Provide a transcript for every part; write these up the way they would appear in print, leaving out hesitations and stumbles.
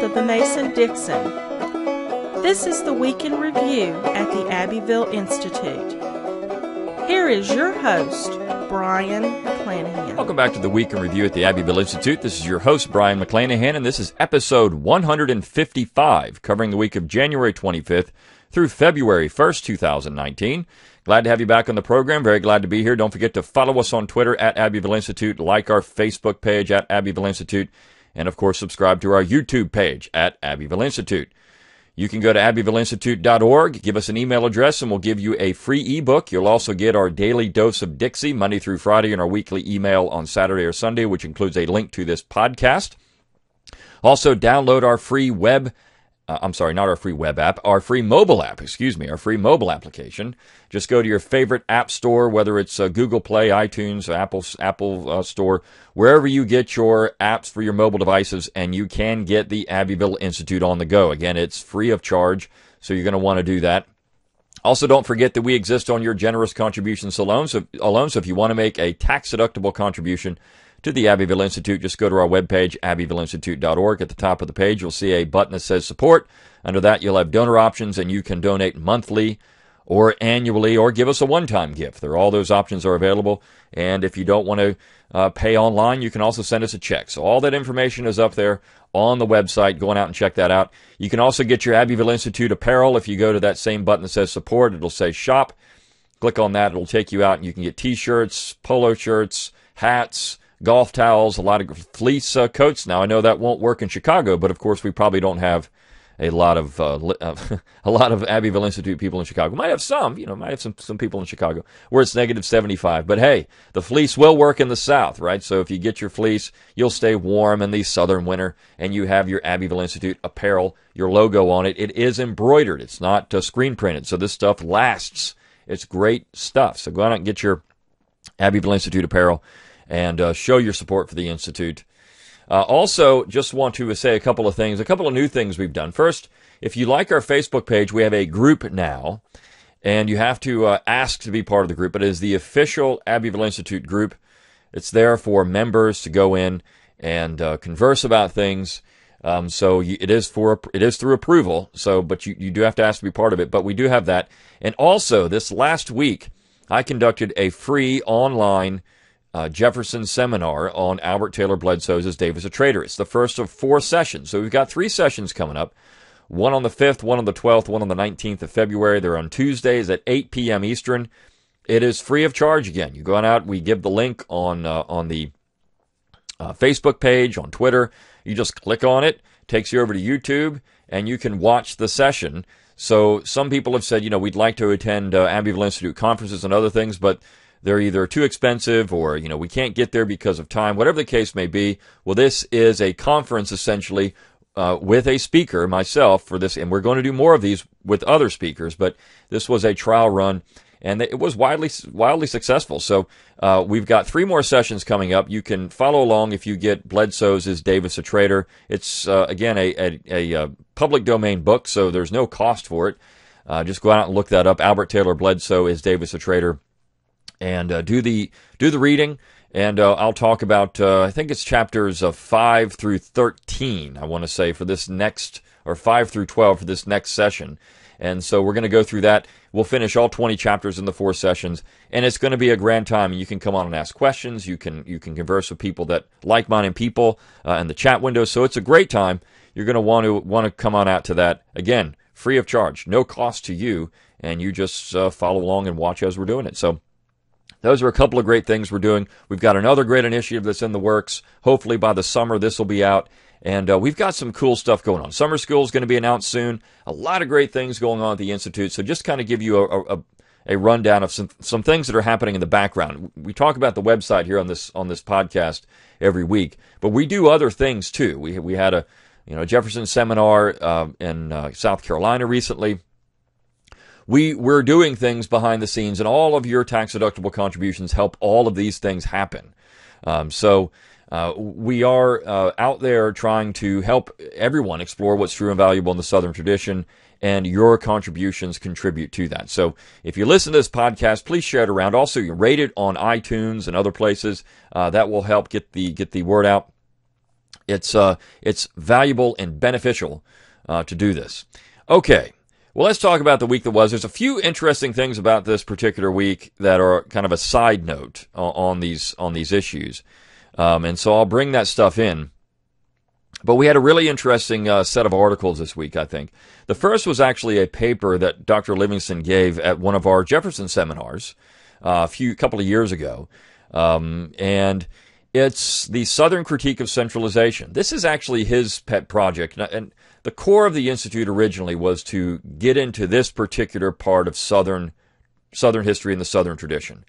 of the Mason-Dixon. This is the Week in Review at the Abbeville Institute. Here is your host, Brian McClanahan. Welcome back to the Week in Review at the Abbeville Institute. This is your host, Brian McClanahan, and this is episode 155, covering the week of January 25th through February 1st, 2019. Glad to have you back on the program. Very glad to be here. Don't forget to follow us on Twitter at Abbeville Institute, like our Facebook page at Abbeville Institute, and of course subscribe to our YouTube page at Abbeville Institute. You can go to abbevilleinstitute.org, give us an email address, and we'll give you a free ebook. You'll also get our daily dose of Dixie Monday through Friday and our weekly email on Saturday or Sunday, which includes a link to this podcast. Also, download our free our free mobile application. Just go to your favorite app store, whether it's Google Play, iTunes, Apple Store, wherever you get your apps for your mobile devices, and you can get the Abbeville Institute on the go. Again, it's free of charge, so you're going to want to do that. Also, don't forget that we exist on your generous contributions alone. So if you want to make a tax-deductible contribution to the Abbeville Institute, just go to our webpage, abbevilleinstitute.org. At the top of the page, you'll see a button that says support. Under that, you'll have donor options, and you can donate monthly or annually or give us a one-time gift. All those options are available. And if you don't want to pay online, you can also send us a check. So all that information is up there on the website. Go on out and check that out. You can also get your Abbeville Institute apparel. If you go to that same button that says support, it'll say shop. Click on that. It'll take you out, and you can get T-shirts, polo shirts, hats, golf towels, a lot of fleece coats. Now, I know that won't work in Chicago, but of course we probably don't have a lot of Abbeville Institute people in Chicago. Might have some people in Chicago where it's negative 75. But hey, the fleece will work in the South, right? So if you get your fleece, you'll stay warm in the southern winter, and you have your Abbeville Institute apparel, your logo on it. It is embroidered. It's not screen printed. So this stuff lasts. It's great stuff. So go out and get your Abbeville Institute apparel and show your support for the Institute. Also, just want to say a couple of new things we've done. First, if you like our Facebook page, we have a group now, and you have to ask to be part of the group. It is the official Abbeville Institute group. It's there for members to go in and converse about things. It is through approval. But you do have to ask to be part of it. But we do have that. And also, this last week, I conducted a free online Jefferson seminar on Albert Taylor Bledsoe's Is Davis a Traitor? It's the first of 4 sessions. So we've got 3 sessions coming up. One on the 5th, one on the 12th, one on the 19th of February. They're on Tuesdays at 8 p.m. Eastern. It is free of charge again. You go on out. We give the link on the Facebook page, on Twitter. You just click on it. Takes you over to YouTube, and you can watch the session. So some people have said, we'd like to attend Abbeville Institute conferences and other things, but they're either too expensive or, we can't get there because of time, whatever the case may be. Well, this is a conference, essentially, with a speaker, myself, for this. And we're going to do more of these with other speakers, but this was a trial run, and it was wildly successful. So we've got 3 more sessions coming up. You can follow along if you get Bledsoe's Is Davis a Traitor? It's, again, a public domain book, so there's no cost for it. Just go out and look that up. Albert Taylor Bledsoe, Is Davis a Traitor? And do the reading, and I'll talk about, I think it's chapters 5 through 13, I want to say, for this next, or 5 through 12 for this next session. And so we're going to go through that. We'll finish all 20 chapters in the 4 sessions, and it's going to be a grand time. And you can come on and ask questions. You can converse with people that like-minded people in the chat window. So it's a great time. You're going to want to come on out to that. Again, free of charge, no cost to you, and you just follow along and watch as we're doing it. So those are a couple of great things we're doing. We've got another great initiative that's in the works. Hopefully by the summer this will be out. And we've got some cool stuff going on. Summer school is going to be announced soon. A lot of great things going on at the Institute. So just kind of give you a rundown of some things that are happening in the background. We talk about the website here on this podcast every week, but we do other things too. We had a Jefferson seminar in South Carolina recently. We're doing things behind the scenes, and all of your tax-deductible contributions help all of these things happen. We are out there trying to help everyone explore what's true and valuable in the Southern tradition, and your contributions contribute to that. So if you listen to this podcast, please share it around. Also, you rate it on iTunes and other places. That will help get the word out. it's valuable and beneficial to do this. Okay, well, let's talk about the week that was. There's a few interesting things about this particular week that are kind of a side note on these issues, and so I'll bring that stuff in. But we had a really interesting set of articles this week, I think. The first was actually a paper that Dr. Livingston gave at one of our Jefferson seminars a couple of years ago, and it's the Southern Critique of Centralization. This is actually his pet project, and the core of the Institute originally was to get into this particular part of Southern history and the Southern tradition.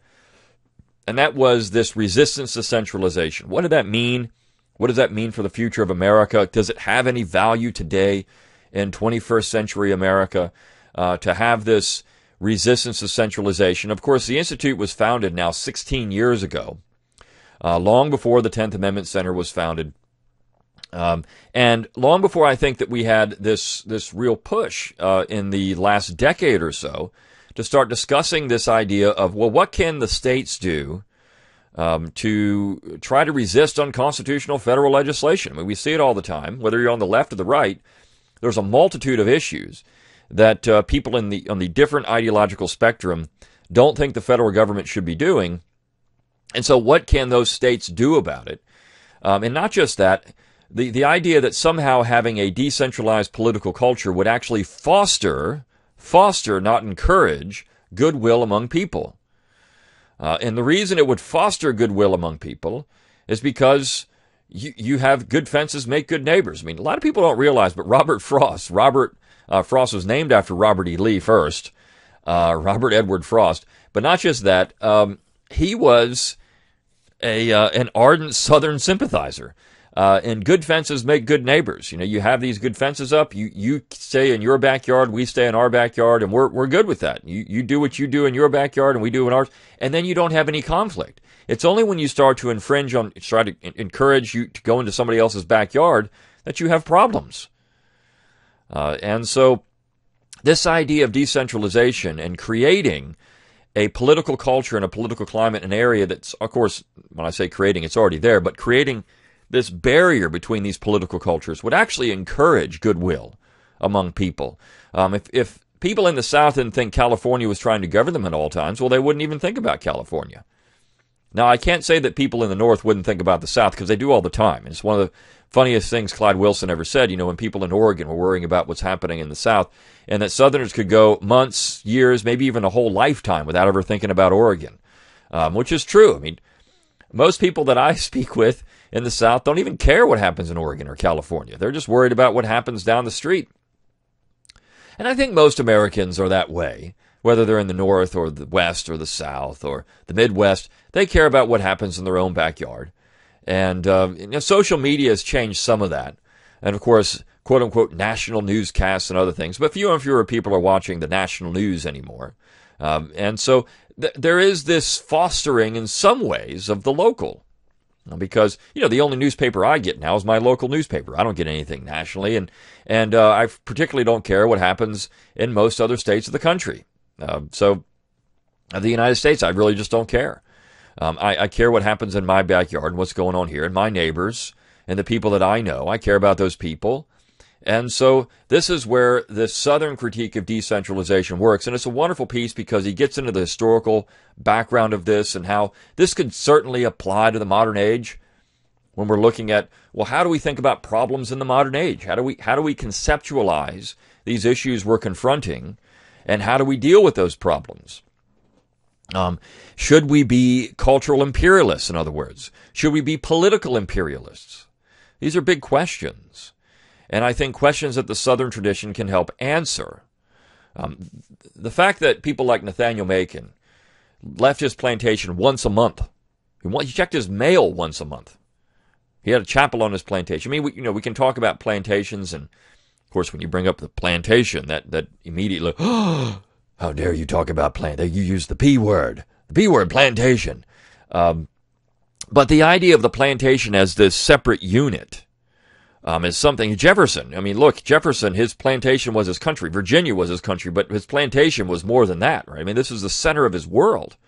And that was this resistance to centralization. What did that mean? What does that mean for the future of America? Does it have any value today in 21st century America to have this resistance to centralization? Of course, the Institute was founded now 16 years ago, long before the 10th Amendment Center was founded, and long before I think that we had this real push in the last decade or so to start discussing this idea of, well, what can the states do to try to resist unconstitutional federal legislation? I mean, we see it all the time. Whether you're on the left or the right, there's a multitude of issues that people on the different ideological spectrum don't think the federal government should be doing. And so what can those states do about it? And not just that, the idea that somehow having a decentralized political culture would actually foster, not encourage, goodwill among people. And the reason it would foster goodwill among people is because you have good fences make good neighbors. I mean, a lot of people don't realize, but Robert Frost was named after Robert E. Lee first, Robert Edward Frost. But not just that, he was an ardent Southern sympathizer. And good fences make good neighbors. You know, you have these good fences up. You stay in your backyard, we stay in our backyard, and we're good with that. You do what you do in your backyard, and we do in ours, and then you don't have any conflict. It's only when you start to try to encourage you to go into somebody else's backyard that you have problems. And so this idea of decentralization and creating a political culture and a political climate in an area that's, of course, when I say creating, it's already there, but creating this barrier between these political cultures would actually encourage goodwill among people. If people in the South didn't think California was trying to govern them at all times, well, they wouldn't even think about California. Now, I can't say that people in the North wouldn't think about the South, because they do all the time. And it's one of the funniest things Clyde Wilson ever said, you know, when people in Oregon were worrying about what's happening in the South, and that Southerners could go months, years, maybe even a whole lifetime without ever thinking about Oregon, which is true. I mean, most people that I speak with in the South don't even care what happens in Oregon or California. They're just worried about what happens down the street. And I think most Americans are that way, whether they're in the North or the West or the South or the Midwest. They care about what happens in their own backyard. And social media has changed some of that. And, of course, quote-unquote national newscasts and other things. But fewer and fewer people are watching the national news anymore. And so there is this fostering in some ways of the local. Because, you know, the only newspaper I get now is my local newspaper. I don't get anything nationally, and I particularly don't care what happens in most other states of the country. So, the United States, I really just don't care. I care what happens in my backyard and what's going on here, and my neighbors, and the people that I know. I care about those people. And so this is where the Southern Critique of Decentralization works. And it's a wonderful piece because he gets into the historical background of this and how this could certainly apply to the modern age when we're looking at, well, how do we think about problems in the modern age? How do we conceptualize these issues we're confronting, and how do we deal with those problems? Should we be cultural imperialists, in other words? Should we be political imperialists? These are big questions. And I think questions that the Southern tradition can help answer. The fact that people like Nathaniel Macon left his plantation once a month. He checked his mail once a month. He had a chapel on his plantation. I mean, we can talk about plantations, and of course, when you bring up the plantation, that immediately, oh, how dare you talk about plantation? You use the P word, plantation. But the idea of the plantation as this separate unit is something. Jefferson, I mean, look, Jefferson, his plantation was his country. Virginia was his country, but his plantation was more than that, right? I mean, this was the center of his world.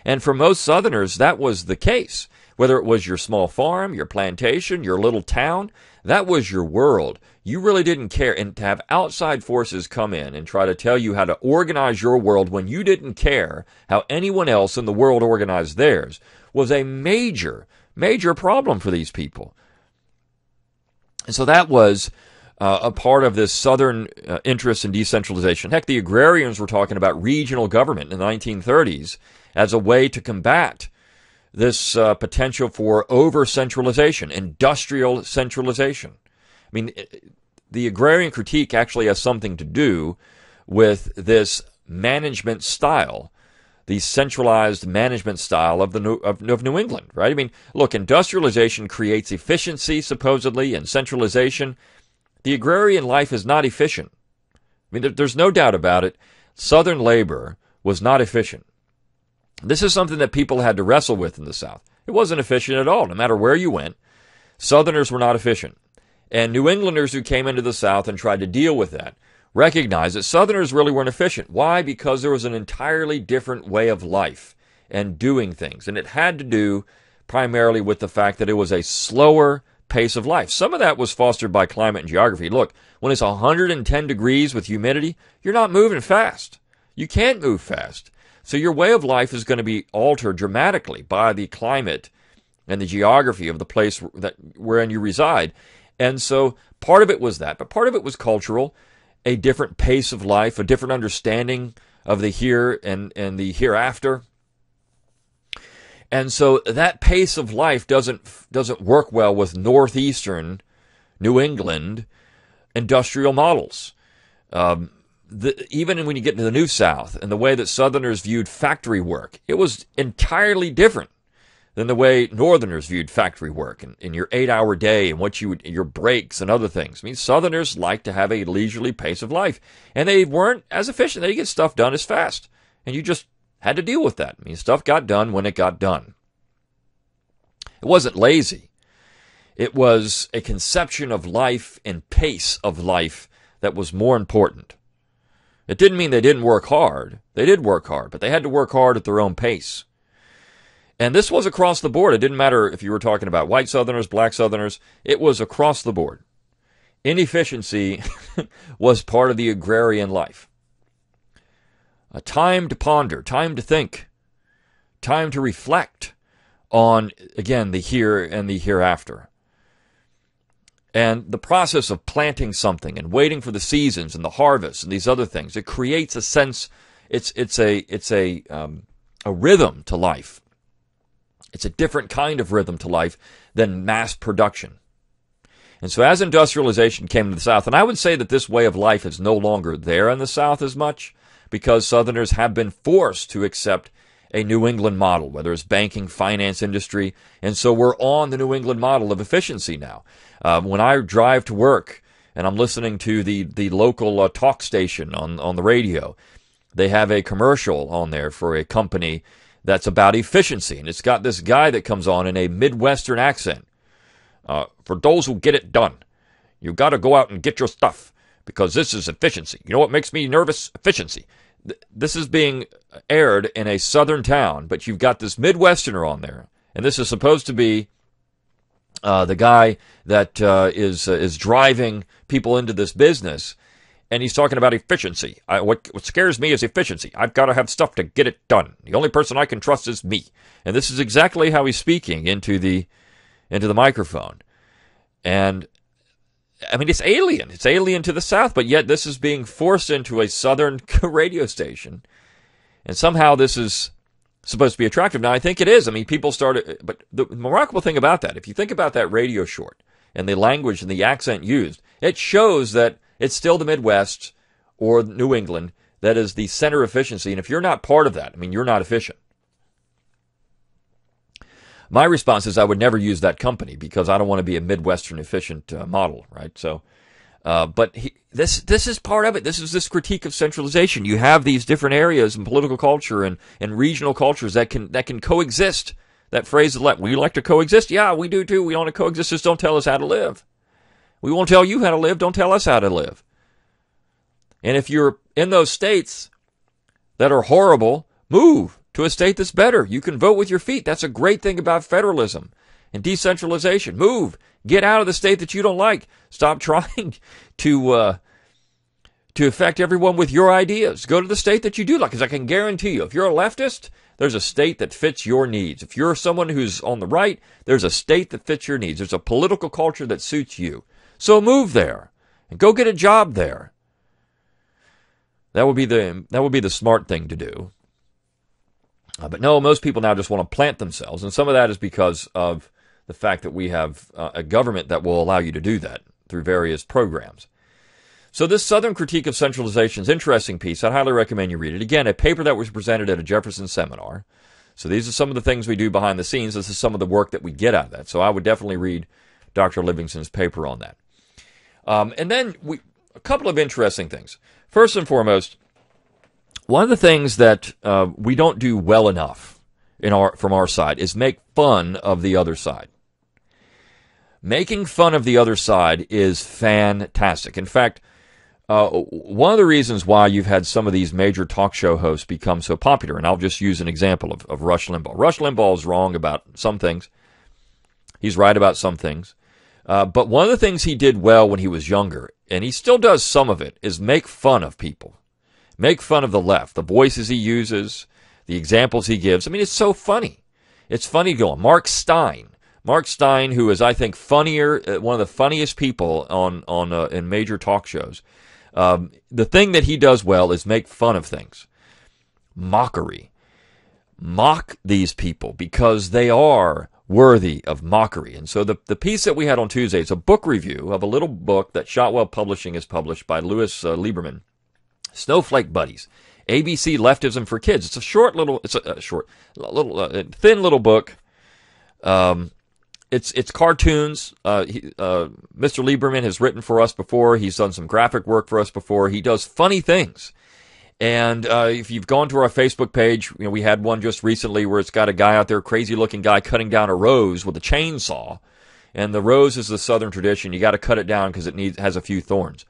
And for most Southerners, that was the case. Whether it was your small farm, your plantation, your little town, that was your world. You really didn't care. And to have outside forces come in and try to tell you how to organize your world when you didn't care how anyone else in the world organized theirs was a major, major problem for these people. And so that was a part of this Southern interest in decentralization. Heck, the agrarians were talking about regional government in the 1930s as a way to combat this potential for over-centralization, industrial centralization. I mean, the agrarian critique actually has something to do with this management style, the centralized management style of New England, right? I mean, look, industrialization creates efficiency, supposedly, and centralization. The agrarian life is not efficient. I mean, there's no doubt about it. Southern labor was not efficient. This is something that people had to wrestle with in the South. It wasn't efficient at all. No matter where you went, Southerners were not efficient. And New Englanders who came into the South and tried to deal with that recognized that Southerners really weren't efficient. Why? Because there was an entirely different way of life and doing things. And it had to do primarily with the fact that it was a slower pace of life. Some of that was fostered by climate and geography. Look, when it's 110 degrees with humidity, you're not moving fast. You can't move fast. So your way of life is going to be altered dramatically by the climate and the geography of the place wherein you reside. And so part of it was that, but part of it was cultural, a different pace of life, a different understanding of the here and the hereafter. And so that pace of life doesn't work well with northeastern New England industrial models. Even when you get into the New South and the way that Southerners viewed factory work, it was entirely different than the way Northerners viewed factory work and in your 8-hour day and your breaks and other things. I mean, Southerners like to have a leisurely pace of life, and they weren't as efficient. They didn't get stuff done as fast, and you just had to deal with that. I mean, stuff got done when it got done. It wasn't lazy. It was a conception of life and pace of life that was more important. It didn't mean they didn't work hard. They did work hard, but they had to work hard at their own pace. And this was across the board. It didn't matter if you were talking about white Southerners, black Southerners. It was across the board. Inefficiency was part of the agrarian life. A time to ponder, time to think, time to reflect on, again, the here and the hereafter. And the process of planting something and waiting for the seasons and the harvest and these other things, it creates a sense, it's a rhythm to life. It's a different kind of rhythm to life than mass production. And so as industrialization came to the South, and I would say that this way of life is no longer there in the South as much, because Southerners have been forced to accept a New England model, whether it's banking, finance industry, and so we're on the New England model of efficiency now. When I drive to work and I'm listening to the local talk station on the radio, they have a commercial on there for a company that's about efficiency, and it's got this guy that comes on in a Midwestern accent. For those who get it done, you got to go out and get your stuff, because this is efficiency. You know what makes me nervous? Efficiency. This is being aired in a southern town, but you've got this Midwesterner on there, and this is supposed to be the guy that is driving people into this business, and he's talking about efficiency. What scares me is efficiency. I've got to have stuff to get it done. The only person I can trust is me. And this is exactly how he's speaking into the microphone. And I mean, it's alien. It's alien to the South, but yet this is being forced into a Southern radio station. And somehow this is supposed to be attractive. Now, I think it is. I mean, people started, but the remarkable thing about that, if you think about that radio short and the language and the accent used, it shows that it's still the Midwest or New England that is the center of efficiency. And if you're not part of that, I mean, you're not efficient. My response is I would never use that company because I don't want to be a Midwestern efficient model, right? So, but this is part of it. This is this critique of centralization. You have these different areas in political culture and regional cultures that can coexist. That phrase, we like to coexist? Yeah, we do too. We want to coexist. Just don't tell us how to live. We won't tell you how to live. Don't tell us how to live. And if you're in those states that are horrible, move to a state that's better. You can vote with your feet. That's a great thing about federalism and decentralization. Move Get out of the state that you don't like. Stop trying to affect everyone with your ideas. Go to the state that you do like, because I can guarantee you, if you're a leftist, there's a state that fits your needs. If you're someone who's on the right, there's a state that fits your needs. There's a political culture that suits you. So move there and go get a job there. That would be the smart thing to do. But no, most people now just want to plant themselves, and some of that is because of the fact that we have a government that will allow you to do that through various programs. So this Southern Critique of Centralization is an interesting piece. I highly recommend you read it. Again, a paper that was presented at a Jefferson seminar. So these are some of the things we do behind the scenes. This is some of the work that we get out of that. So I would definitely read Dr. Livingston's paper on that. And then a couple of interesting things. First and foremost, one of the things that we don't do well enough from our side is make fun of the other side. Making fun of the other side is fantastic. In fact, one of the reasons why you've had some of these major talk show hosts become so popular, and I'll just use an example of Rush Limbaugh. Rush Limbaugh is wrong about some things. He's right about some things. But one of the things he did well when he was younger, and he still does some of it, is make fun of people. Make fun of the left, the voices he uses, the examples he gives. I mean, it's so funny. It's funny going. Mark Stein, who is, I think, funnier, one of the funniest people in major talk shows. The thing that he does well is make fun of things. Mockery. Mock these people because they are worthy of mockery. And so the piece that we had on Tuesday is a book review of a little book that Shotwell Publishing has published by Louis Lieberman, Snowflake Buddies, ABC Leftism for Kids. It's a thin little book. It's cartoons. Mr. Lieberman has written for us before. He's done some graphic work for us before. He does funny things. And if you've gone to our Facebook page, we had one just recently where it's got a guy out there, crazy-looking guy, cutting down a rose with a chainsaw. And the rose is the Southern tradition. You got to cut it down because it has a few thorns.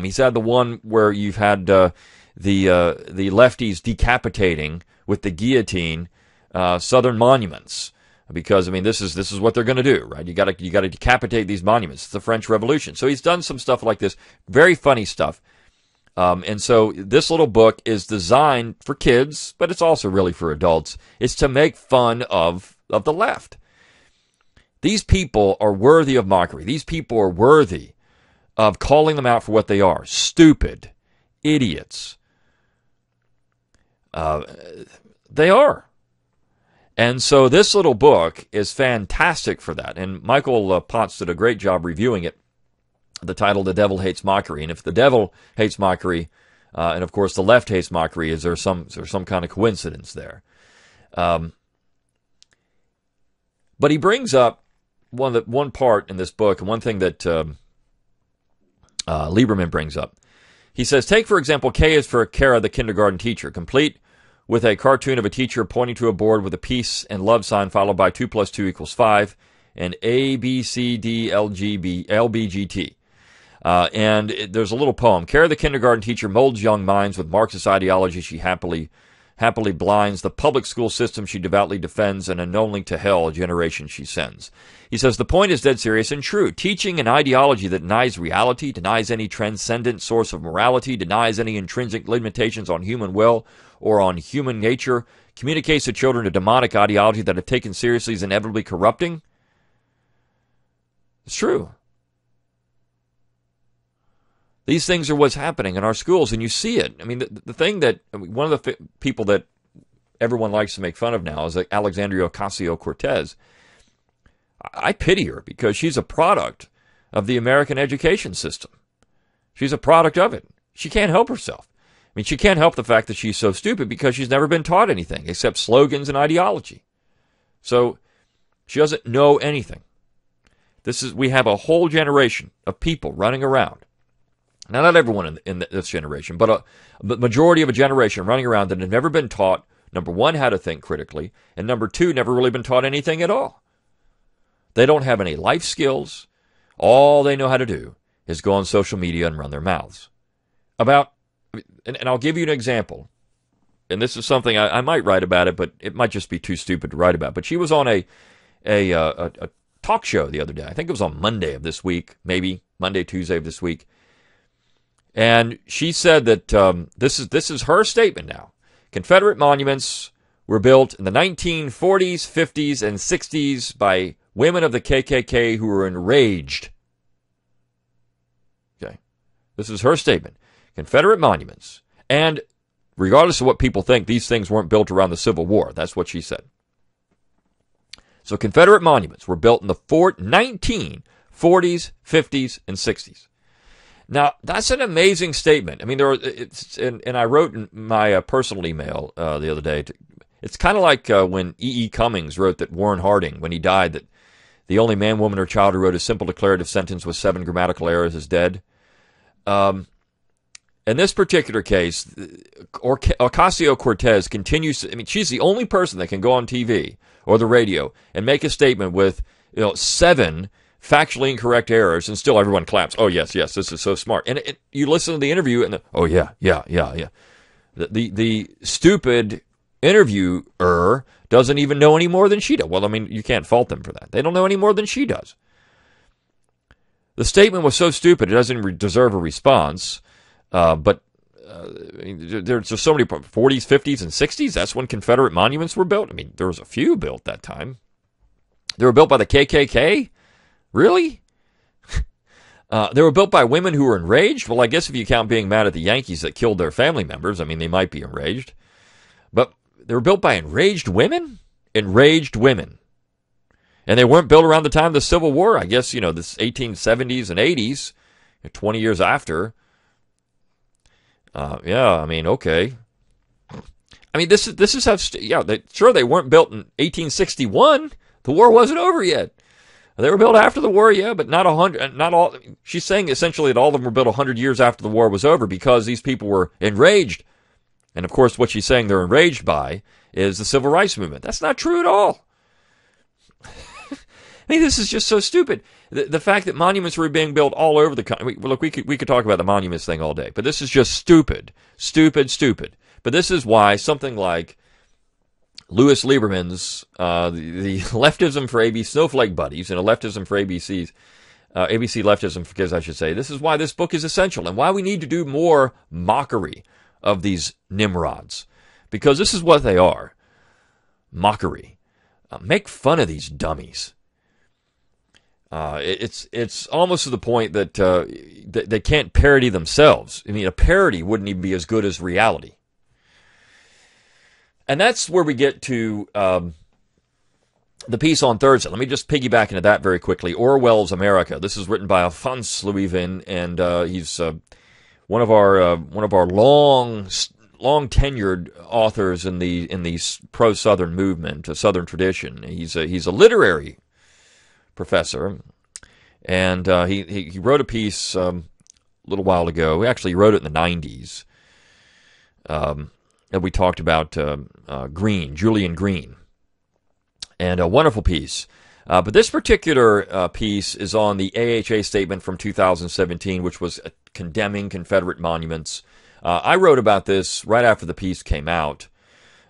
He's had the one where you've had the lefties decapitating with the guillotine Southern monuments. Because, this is what they're going to do, right? You got to decapitate these monuments. It's the French Revolution. So he's done some stuff like this. Very funny stuff. And so this little book is designed for kids, but it's also really for adults. It's to make fun of the left. These people are worthy of mockery. These people are worthy of calling them out for what they are. Stupid. Idiots. They are. And so this little book is fantastic for that. And Michael Potts did a great job reviewing it. The title, The Devil Hates Mockery. And if the devil hates mockery, and of course the left hates mockery, is there some kind of coincidence there? But he brings up one part in this book, and one thing that Lieberman brings up. He says, take, for example, K is for Kara, the kindergarten teacher, complete with a cartoon of a teacher pointing to a board with a peace and love sign followed by 2 + 2 = 5, and A, B, C, D, L, G, B, L, B, G, T. And there's a little poem. Kara, the kindergarten teacher, molds young minds with Marxist ideology. She happily blinds the public school system she devoutly defends, and unknowingly to hell a generation she sends. He says, the point is dead serious and true. Teaching an ideology that denies reality, denies any transcendent source of morality, denies any intrinsic limitations on human will or on human nature, communicates to children a demonic ideology that, if taken seriously, is inevitably corrupting. It's true. These things are what's happening in our schools, and you see it. The thing that, one of the people that everyone likes to make fun of now is Alexandria Ocasio-Cortez. I pity her because she's a product of the American education system. She's a product of it. She can't help herself. She can't help the fact that she's so stupid because she's never been taught anything except slogans and ideology. So she doesn't know anything. We have a whole generation of people running around. Now, not everyone in this generation, but the majority of a generation running around that have never been taught, number one, how to think critically, and number two, never really been taught anything at all. They don't have any life skills. All they know how to do is go on social media and run their mouths. And I'll give you an example. And this is something I might write about it, but it might just be too stupid to write about. But she was on a talk show the other day. I think it was on Monday of this week, maybe Monday, Tuesday of this week. And she said that this is her statement now. Confederate monuments were built in the 1940s, 50s, and 60s by women of the KKK who were enraged. Okay. This is her statement. Confederate monuments. And regardless of what people think, these things weren't built around the Civil War. That's what she said. So Confederate monuments were built in the 1940s, 50s, and 60s. Now, that's an amazing statement. I mean, and I wrote in my personal email the other day, it's kind of like when E.E. Cummings wrote that Warren Harding, when he died, that the only man, woman, or child who wrote a simple declarative sentence with 7 grammatical errors is dead. In this particular case, Ocasio-Cortez continues to, I mean, she's the only person that can go on TV or the radio and make a statement with 7 factually incorrect errors, and still everyone claps. Oh, yes, this is so smart. And you listen to the interview, and oh, yeah. The stupid interviewer doesn't even know any more than she does. Well, I mean, you can't fault them for that. They don't know any more than she does. The statement was so stupid, it doesn't deserve a response. But there's just so many 40s, 50s, and 60s. That's when Confederate monuments were built. I mean, there was a few built that time. They were built by the KKK? Really? They were built by women who were enraged? Well, I guess if you count being mad at the Yankees that killed their family members, I mean, they might be enraged. But they were built by enraged women? Enraged women. And they weren't built around the time of the Civil War. I guess, this 1870s and 80s, 20 years after. I mean, okay. I mean, this is how, they weren't built in 1861. The war wasn't over yet. They were built after the war, yeah, but not all. She's saying essentially that all of them were built 100 years after the war was over because these people were enraged. And of course, what she's saying they're enraged by is the civil rights movement. That's not true at all. I mean, this is just so stupid. The fact that monuments were being built all over the country. Look, we could talk about the monuments thing all day, but this is just stupid. But this is why something like Louis Lieberman's the Leftism for ABC Snowflake Buddies and a Leftism for ABC's ABC Leftism for Kids, I should say. This is why this book is essential and why we need to do more mockery of these nimrods, because this is what they are: mockery. Make fun of these dummies. It's almost to the point that they can't parody themselves. I mean, a parody wouldn't even be as good as reality. And that's where we get to the piece on Thursday. Let me just piggyback into that very quickly. Orwells America. This is written by Alphonse Louis-Vin, and he's one of our long tenured authors in the pro-Southern movement, a Southern tradition. He's a literary professor, and he wrote a piece a little while ago. He wrote it in the 90s. And we talked about Julian Green, and a wonderful piece. But this particular piece is on the AHA statement from 2017, which was condemning Confederate monuments. I wrote about this right after the piece came out,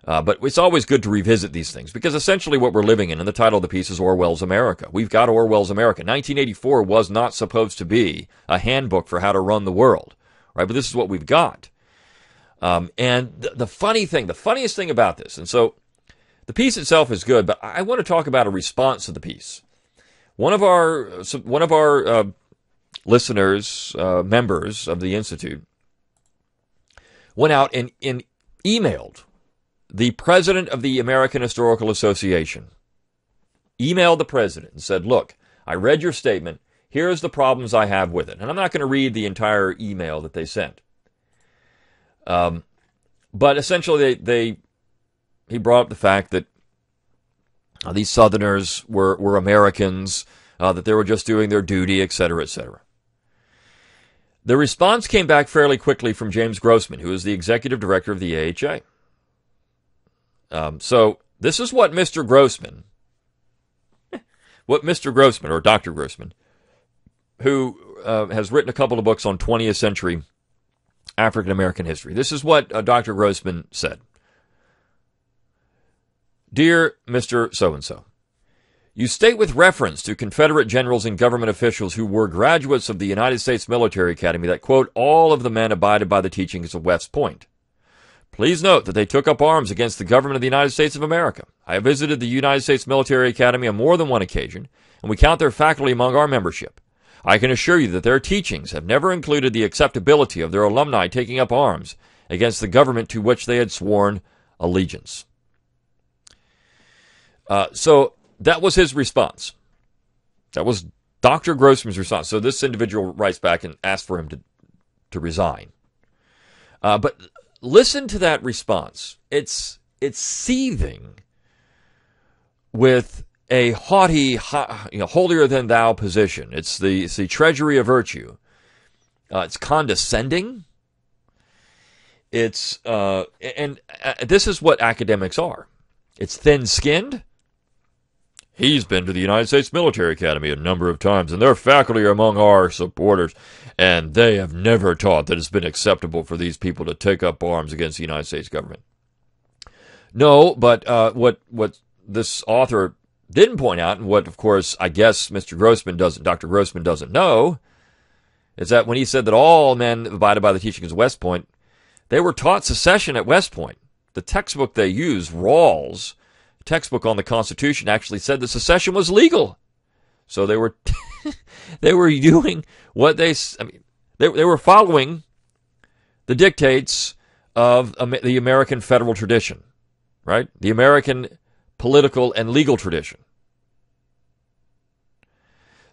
but it's always good to revisit these things, because essentially what we're living in, and the title of the piece is Orwell's America. We've got Orwell's America. 1984 was not supposed to be a handbook for how to run the world, right? But this is what we've got. And the funniest thing about this, and so the piece itself is good, but I want to talk about a response to the piece. One of our listeners, members of the Institute, went out and emailed the president of the American Historical Association. Emailed the president and said, "Look, I read your statement. Here's the problems I have with it." And I'm not going to read the entire email that they sent. But essentially, he brought up the fact that these Southerners were Americans, that they were just doing their duty, etc., etc. The response came back fairly quickly from James Grossman, who is the executive director of the AHA. So this is what Mr. Grossman, or Dr. Grossman, who has written a couple of books on 20th century African American history. This is what Dr. Grossman said. "Dear Mr. So-and-so, You state with reference to Confederate generals and government officials who were graduates of the United States Military Academy that, quote, all of the men abided by the teachings of West Point. Please note that they took up arms against the government of the United States of America. I have visited the United States Military Academy on more than one occasion, and we count their faculty among our membership. I can assure you that their teachings have never included the acceptability of their alumni taking up arms against the government to which they had sworn allegiance. So that was his response. That was Dr. Grossman's response. So this individual writes back and asks for him to resign. But listen to that response. It's seething with a haughty, holier-than-thou position. It's the treasury of virtue. It's condescending. This is what academics are. It's thin-skinned. He's been to the United States Military Academy a number of times, and their faculty are among our supporters, and they have never taught that it's been acceptable for these people to take up arms against the United States government. No, but what this author didn't point out, and what, of course, I guess Dr. Grossman doesn't know, is that when he said that all men abided by the teachings of West Point, they were taught secession at West Point. The textbook they use, Rawls, textbook on the Constitution, actually said that secession was legal. So they were they were doing what they were following the dictates of the American federal tradition, right? The American political and legal tradition.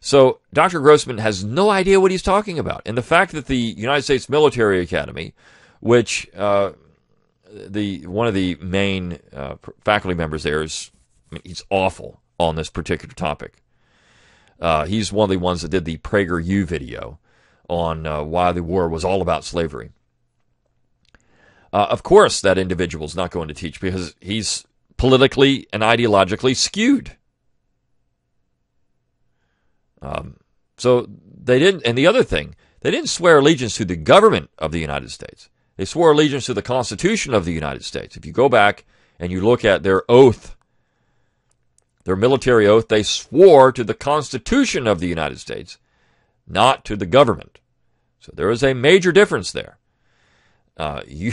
So Dr. Grossman has no idea what he's talking about. And the fact that the United States Military Academy, which one of the main faculty members there he's awful on this particular topic. He's one of the ones that did the PragerU video on why the war was all about slavery. Of course, that individual is not going to teach because he's politically and ideologically skewed. So they didn't, and the other thing, they didn't swear allegiance to the government of the United States. They swore allegiance to the Constitution of the United States. If you go back and you look at their oath, their military oath, they swore to the Constitution of the United States, not to the government. So there is a major difference there. You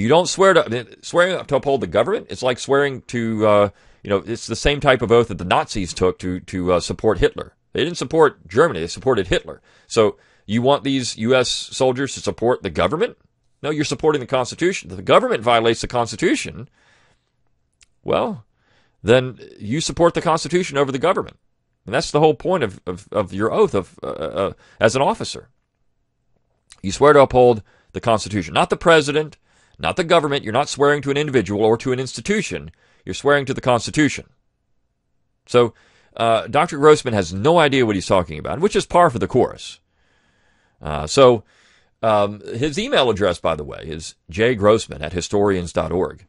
don't swear swearing to uphold the government. It's like swearing to, it's the same type of oath that the Nazis took to support Hitler. They didn't support Germany. They supported Hitler. So you want these U.S. soldiers to support the government? No, you're supporting the Constitution. If the government violates the Constitution, well, then you support the Constitution over the government. And that's the whole point of your oath as an officer. You swear to uphold the Constitution, not the president, not the government. You're not swearing to an individual or to an institution. You're swearing to the Constitution. So Dr. Grossman has no idea what he's talking about, which is par for the course. His email address, by the way, is jgrossman@historians.org.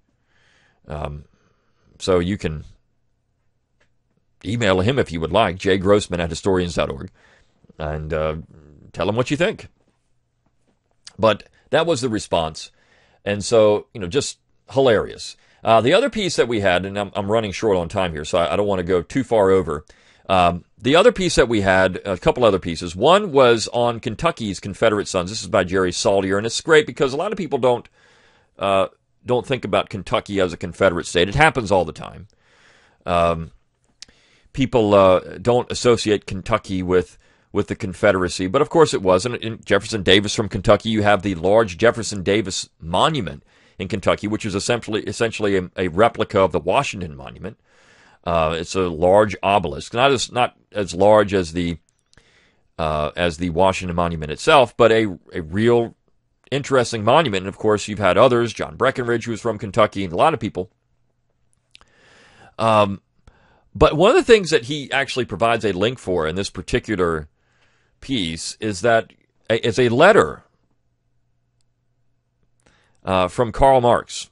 So you can email him if you would like, jgrossman@historians.org, and tell him what you think. But that was the response. And so, just hilarious. The other piece that we had, and I'm running short on time here, so I don't want to go too far over. The other piece that we had, a couple other pieces. One was on Kentucky's Confederate Sons. This is by Jerry Saltier, and it's great because a lot of people don't think about Kentucky as a Confederate state. It happens all the time. People don't associate Kentucky with the Confederacy, but of course it was. And in Jefferson Davis from Kentucky, you have the large Jefferson Davis Monument in Kentucky, which is essentially a replica of the Washington Monument. It's a large obelisk, not as large as the Washington Monument itself, but a real interesting monument. And of course, you've had others, John Breckinridge, who was from Kentucky, and a lot of people. But one of the things that he actually provides a link for in this particular piece is that it's a letter from Karl Marx.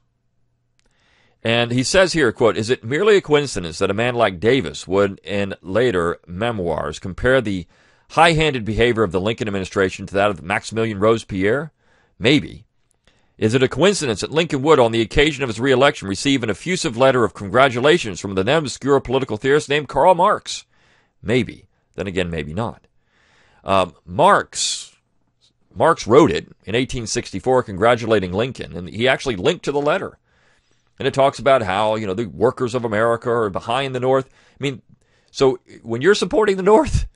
And he says here, quote, "Is it merely a coincidence that a man like Davis would, in later memoirs, compare the high-handed behavior of the Lincoln administration to that of Maximilian Robespierre? Maybe. Is it a coincidence that Lincoln would, on the occasion of his re-election, receive an effusive letter of congratulations from the then obscure political theorist named Karl Marx? Maybe. Then again, maybe not. Marx wrote it in 1864 congratulating Lincoln, and he actually linked to the letter. And it talks about how, the workers of America are behind the North. I mean, so when you're supporting the North,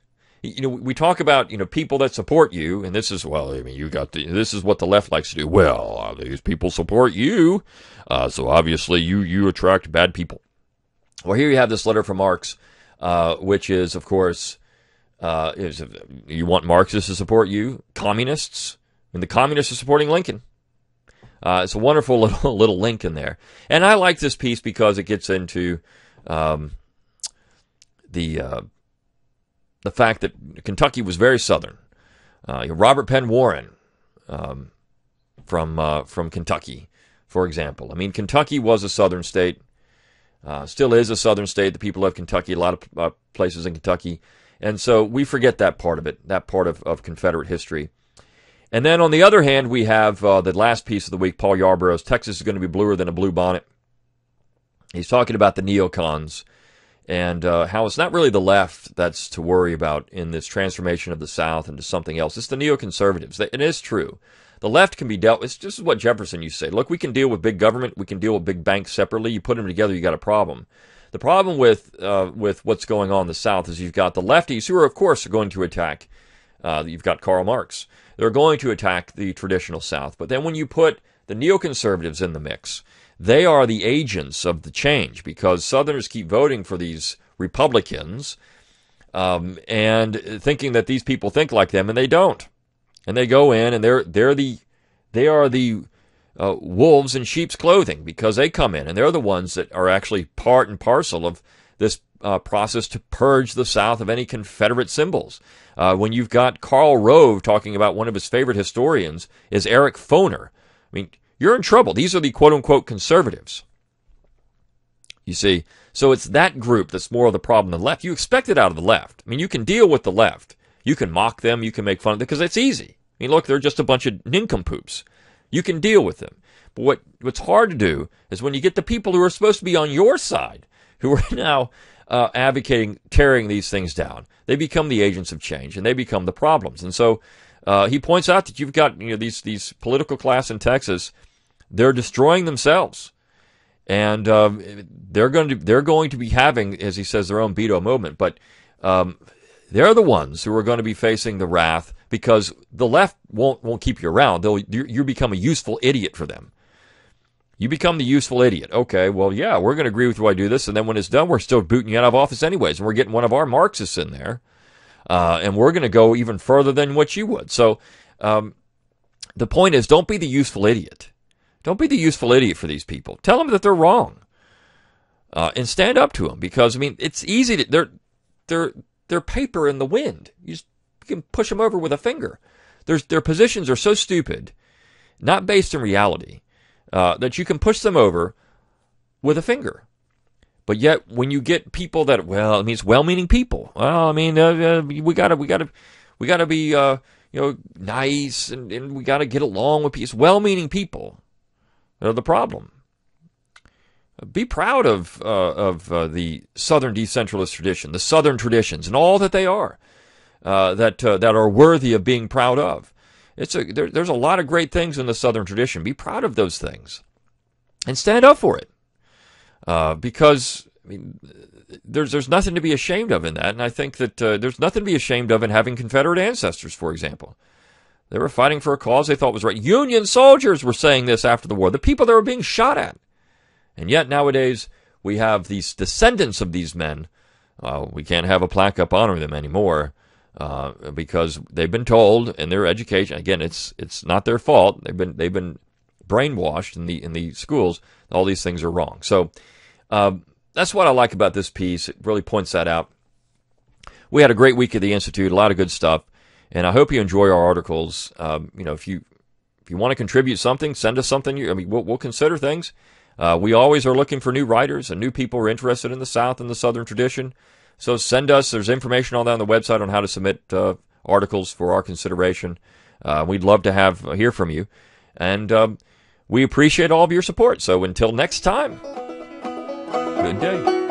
we talk about, people that support you, and this is, this is what the left likes to do. Well, these people support you, so obviously you attract bad people. Well, here you have this letter from Marx, which is, of course, you want Marxists to support you, communists, and the communists are supporting Lincoln. It's a wonderful little link in there. And I like this piece because it gets into the fact that Kentucky was very Southern. Robert Penn Warren from Kentucky, for example. I mean, Kentucky was a Southern state, still is a Southern state. The people of Kentucky, a lot of places in Kentucky. And so we forget that part of it, that part of Confederate history. And then on the other hand, we have the last piece of the week, Paul Yarborough's Texas is going to be bluer than a blue bonnet. He's talking about the neocons and how it's not really the left that's to worry about in this transformation of the South into something else. It's the neoconservatives. It is true. The left can be dealt with. This is what Jefferson used to say. Look, we can deal with big government. We can deal with big banks separately. You put them together, you got a problem. The problem with what's going on in the South is you've got the lefties who are, of course, going to attack. You've got Karl Marx. They're going to attack the traditional South. But then when you put the neoconservatives in the mix, they are the agents of the change because Southerners keep voting for these Republicans and thinking that these people think like them, and they don't. And they go in, and they are the wolves in sheep's clothing because they come in, and they're the ones that are actually part and parcel of this process to purge the South of any Confederate symbols. When you've got Karl Rove talking about one of his favorite historians is Eric Foner. I mean, you're in trouble. These are the quote-unquote conservatives. You see, so it's that group that's more of the problem than the left. You expect it out of the left. I mean, you can deal with the left. You can mock them. You can make fun of them because it's easy. I mean, look, they're just a bunch of nincompoops. You can deal with them. But what's hard to do is when you get the people who are supposed to be on your side, who are now advocating tearing these things down, they become the agents of change, and they become the problems. And so he points out that you've got these political class in Texas. They're destroying themselves, and they're going to be having, as he says, their own Beto moment. But they're the ones who are going to be facing the wrath because the left won't keep you around. You become a useful idiot for them. You become the useful idiot. Okay, well, yeah, we're going to agree with you. I do this, and then when it's done, we're still booting you out of office anyways, and we're getting one of our Marxists in there, and we're going to go even further than what you would. So the point is, don't be the useful idiot. Don't be the useful idiot for these people. Tell them that they're wrong, and stand up to them because I mean it's easy to they're paper in the wind. You can push them over with a finger. Their positions are so stupid, not based in reality. That you can push them over with a finger. But yet, when you get people that, well, it means well-meaning people. Well, I mean, we gotta be, nice and we gotta get along with people. Well-meaning people are the problem. Be proud of the Southern decentralist tradition, the Southern traditions, and all that they are, that are worthy of being proud of. There's a lot of great things in the Southern tradition. Be proud of those things and stand up for it. Because I mean, there's nothing to be ashamed of in that. And I think that there's nothing to be ashamed of in having Confederate ancestors, for example. They were fighting for a cause they thought was right. Union soldiers were saying this after the war. The people that were being shot at. And yet nowadays we have these descendants of these men. We can't have a plaque up honoring them anymore. Because they've been told in their education, again, it's not their fault. They've been brainwashed in the schools. All these things are wrong. So that's what I like about this piece. It really points that out. We had a great week at the Institute, a lot of good stuff, and I hope you enjoy our articles. If you want to contribute something, send us something. We'll consider things. We always are looking for new writers and new people who are interested in the South and the Southern tradition. So send us. There's information on that on the website on how to submit articles for our consideration. We'd love to hear from you. And we appreciate all of your support. So until next time, good day.